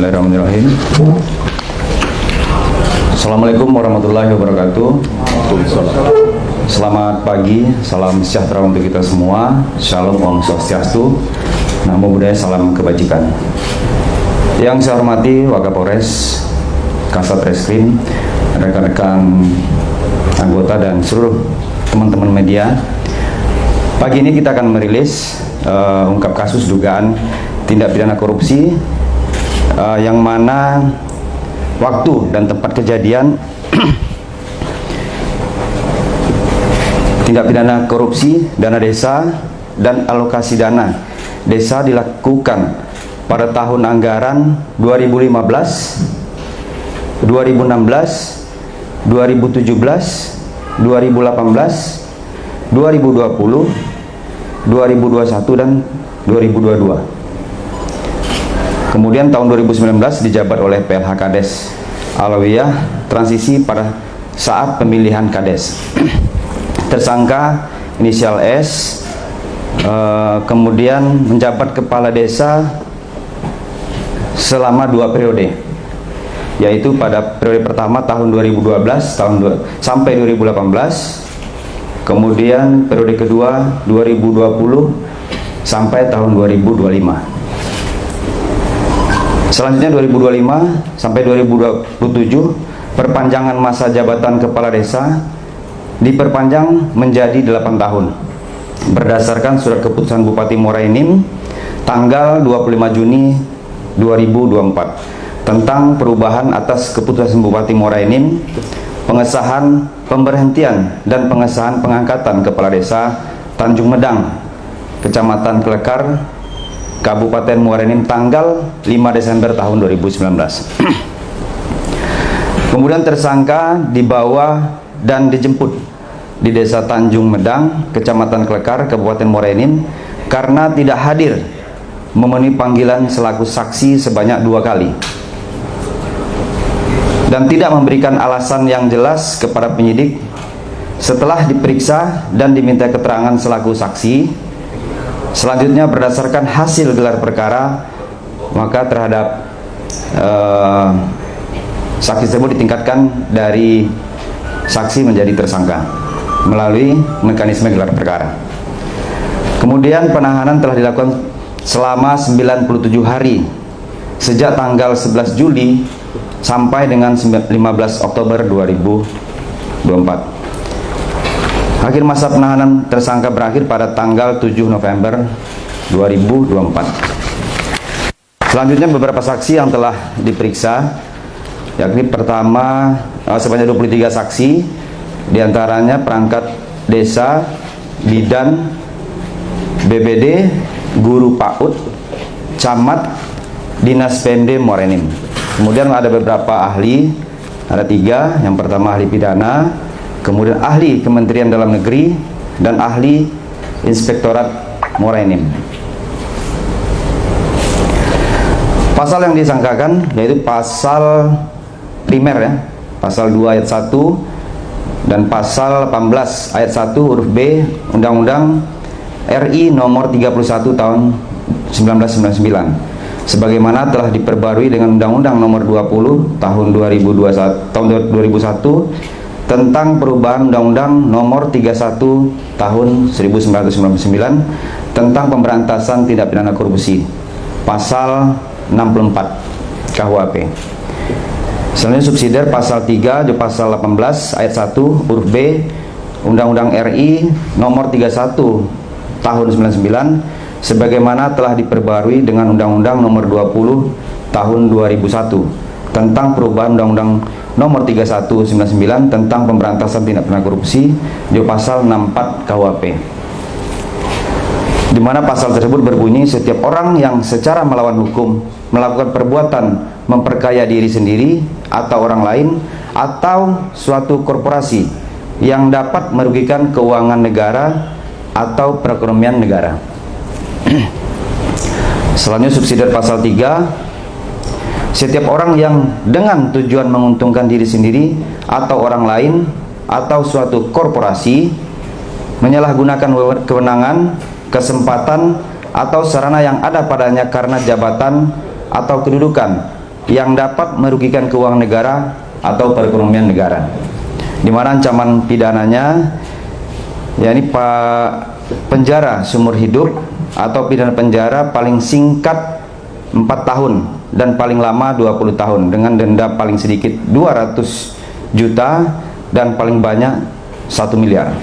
Bismillahirrahmanirrahim. Assalamualaikum warahmatullahi wabarakatuh. Selamat pagi, salam sejahtera untuk kita semua. Shalom, Om Swastiastu, Namo Buddhaya, salam kebajikan. Yang saya hormati Wakapolres, Kasat Reskrim, rekan-rekan anggota dan seluruh teman-teman media. Pagi ini kita akan merilis ungkap kasus dugaan tindak pidana korupsi yang mana waktu dan tempat kejadian tindak pidana korupsi dana desa dan alokasi dana desa dilakukan pada tahun anggaran 2015, 2016, 2017, 2018, 2020, 2021 dan 2022. Kemudian tahun 2019 dijabat oleh PLH Kades Alawiyah transisi pada saat pemilihan Kades. Tersangka inisial S kemudian menjabat kepala desa selama 2 periode, yaitu pada periode pertama tahun 2012 sampai 2018. Kemudian periode kedua 2020 sampai tahun 2025. Selanjutnya 2025 sampai 2027 perpanjangan masa jabatan kepala desa diperpanjang menjadi 8 tahun berdasarkan surat keputusan Bupati Muara Enim tanggal 25 Juni 2024 tentang perubahan atas keputusan Bupati Muara Enim, pengesahan pemberhentian dan pengesahan pengangkatan kepala desa Tanjung Medang, Kecamatan Klekar, Kabupaten Muara Enim tanggal 5 Desember tahun 2019. Kemudian tersangka dibawa dan dijemput di Desa Tanjung Medang, Kecamatan Klekar, Kabupaten Muara Enim karena tidak hadir memenuhi panggilan selaku saksi sebanyak 2 kali dan tidak memberikan alasan yang jelas kepada penyidik. Setelah diperiksa dan diminta keterangan selaku saksi, selanjutnya berdasarkan hasil gelar perkara, maka terhadap saksi tersebut ditingkatkan dari saksi menjadi tersangka melalui mekanisme gelar perkara. Kemudian penahanan telah dilakukan selama 97 hari sejak tanggal 11 Juli sampai dengan 15 Oktober 2024. Akhir masa penahanan tersangka berakhir pada tanggal 7 November 2024. Selanjutnya beberapa saksi yang telah diperiksa, yakni pertama sebanyak 23 saksi, diantaranya perangkat desa, bidan, BBD, guru PAUD, camat, dinas PMD Muara Enim. Kemudian ada beberapa ahli, ada 3. Yang pertama ahli pidana, kemudian ahli Kementerian Dalam Negeri, dan ahli Inspektorat Muara Enim. Pasal yang disangkakan yaitu pasal primer ya, pasal 2 ayat 1 dan pasal 18 ayat 1 huruf B Undang-Undang RI nomor 31 tahun 1999. Sebagaimana telah diperbarui dengan Undang-Undang nomor 20 tahun 2001 tentang perubahan Undang-Undang nomor 31 tahun 1999 tentang pemberantasan tindak pidana korupsi, pasal 64 KUHP. Selanjutnya subsidiar pasal 3 pasal 18 ayat 1 huruf B Undang-Undang RI nomor 31 tahun 99 sebagaimana telah diperbarui dengan Undang-Undang nomor 20 tahun 2001 tentang perubahan Undang-Undang nomor 31/99 tentang pemberantasan tindak pidana korupsi di pasal 64 KUHP, di mana pasal tersebut berbunyi setiap orang yang secara melawan hukum melakukan perbuatan memperkaya diri sendiri atau orang lain atau suatu korporasi yang dapat merugikan keuangan negara atau perekonomian negara. Selanjutnya subsidiar pasal 3, setiap orang yang dengan tujuan menguntungkan diri sendiri atau orang lain atau suatu korporasi menyalahgunakan kewenangan, kesempatan atau sarana yang ada padanya karena jabatan atau kedudukan yang dapat merugikan keuangan negara atau perekonomian negara, di mana ancaman pidananya yakni penjara seumur hidup atau pidana penjara paling singkat 4 tahun dan paling lama 20 tahun dengan denda paling sedikit 200 juta dan paling banyak 1 miliar.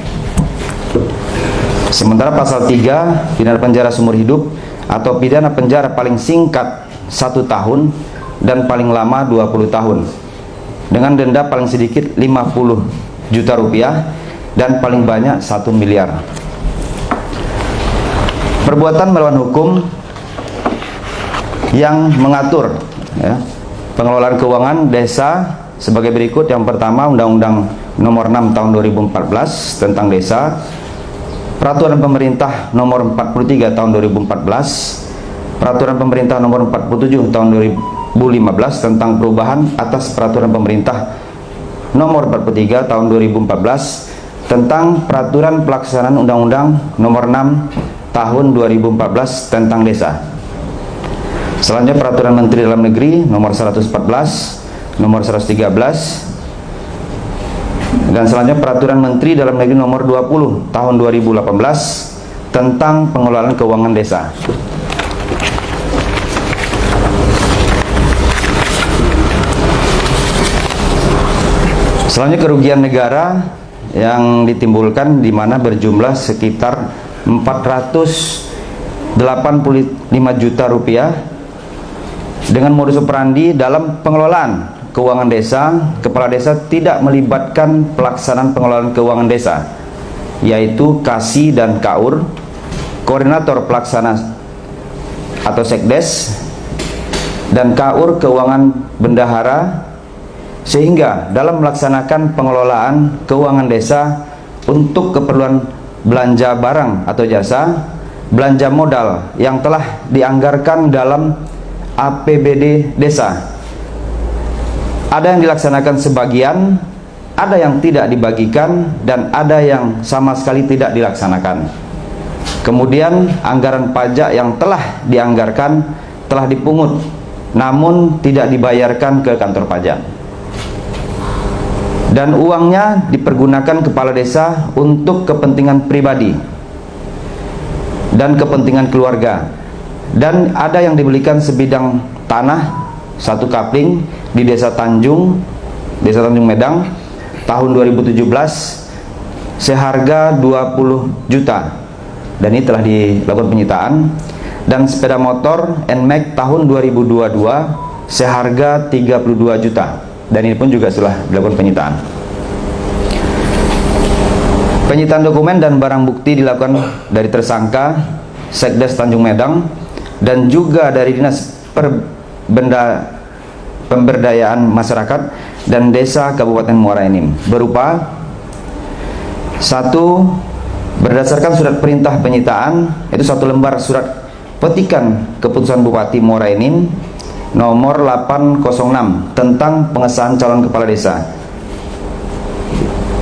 Sementara pasal 3 pidana penjara seumur hidup atau pidana penjara paling singkat 1 tahun dan paling lama 20 tahun dengan denda paling sedikit 50 juta rupiah dan paling banyak 1 miliar. Perbuatan melawan hukum yang mengatur pengelolaan keuangan desa sebagai berikut. Yang pertama, Undang-Undang Nomor 6 Tahun 2014 tentang desa, Peraturan Pemerintah Nomor 43 Tahun 2014, Peraturan Pemerintah Nomor 47 Tahun 2015 tentang perubahan atas Peraturan Pemerintah Nomor 43 Tahun 2014 tentang Peraturan Pelaksanaan Undang-Undang Nomor 6 Tahun 2014 tentang desa. Selanjutnya Peraturan Menteri Dalam Negeri Nomor 114, Nomor 113, dan selanjutnya Peraturan Menteri Dalam Negeri Nomor 20 Tahun 2018 tentang pengelolaan keuangan desa. Selanjutnya kerugian negara yang ditimbulkan, di mana berjumlah sekitar 485 juta rupiah dengan modus operandi dalam pengelolaan keuangan desa. Kepala desa tidak melibatkan pelaksanaan pengelolaan keuangan desa, yaitu KASI dan KAUR, koordinator pelaksana atau sekdes, dan KAUR keuangan bendahara, sehingga dalam melaksanakan pengelolaan keuangan desa untuk keperluan belanja barang atau jasa, belanja modal yang telah dianggarkan dalam APBD desa, ada yang dilaksanakan sebagian, ada yang tidak dibagikan, dan ada yang sama sekali tidak dilaksanakan. Kemudian anggaran pajak yang telah dianggarkan telah dipungut namun tidak dibayarkan ke kantor pajak, dan uangnya dipergunakan kepala desa untuk kepentingan pribadi dan kepentingan keluarga, dan ada yang dibelikan sebidang tanah 1 kapling di Desa Tanjung Medang tahun 2017 seharga 20 juta, dan ini telah dilakukan penyitaan, dan sepeda motor NMAX tahun 2022 seharga 32 juta, dan ini pun juga sudah dilakukan penyitaan. Penyitaan dokumen dan barang bukti dilakukan dari tersangka Sekdes Tanjung Medang dan juga dari Dinas Pemberdayaan Masyarakat dan Desa Kabupaten Muara Enim, berupa 1. Berdasarkan surat perintah penyitaan, itu 1 lembar surat petikan keputusan Bupati Muara Enim nomor 806 tentang pengesahan calon kepala desa.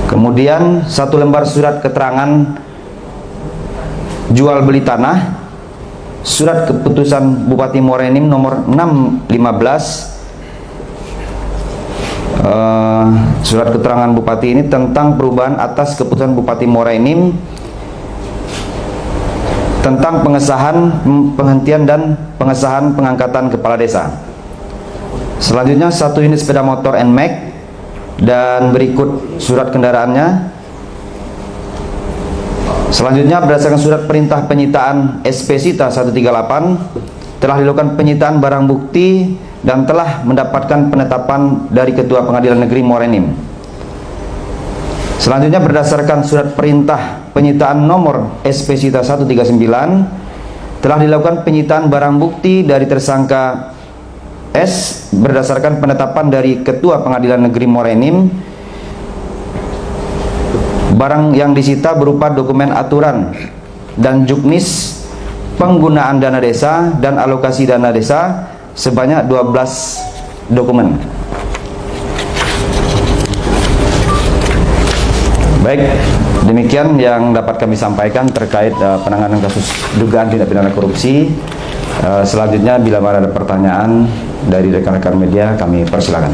Kemudian 1 lembar surat keterangan jual beli tanah, surat keputusan Bupati Muara Enim nomor 615, surat keterangan Bupati ini tentang perubahan atas keputusan Bupati Muara Enim tentang pengesahan penghentian dan pengesahan pengangkatan kepala desa. Selanjutnya 1 unit sepeda motor NMAX dan berikut surat kendaraannya. Selanjutnya berdasarkan surat perintah penyitaan SP Sita 138 telah dilakukan penyitaan barang bukti dan telah mendapatkan penetapan dari Ketua Pengadilan Negeri Muara Enim. Selanjutnya berdasarkan surat perintah penyitaan nomor SP Sita 139 telah dilakukan penyitaan barang bukti dari tersangka S berdasarkan penetapan dari Ketua Pengadilan Negeri Muara Enim. Barang yang disita berupa dokumen aturan dan juknis penggunaan dana desa dan alokasi dana desa sebanyak 12 dokumen. Baik, demikian yang dapat kami sampaikan terkait penanganan kasus dugaan tindak pidana korupsi Selanjutnya bila mana ada pertanyaan dari rekan-rekan media, kami persilakan.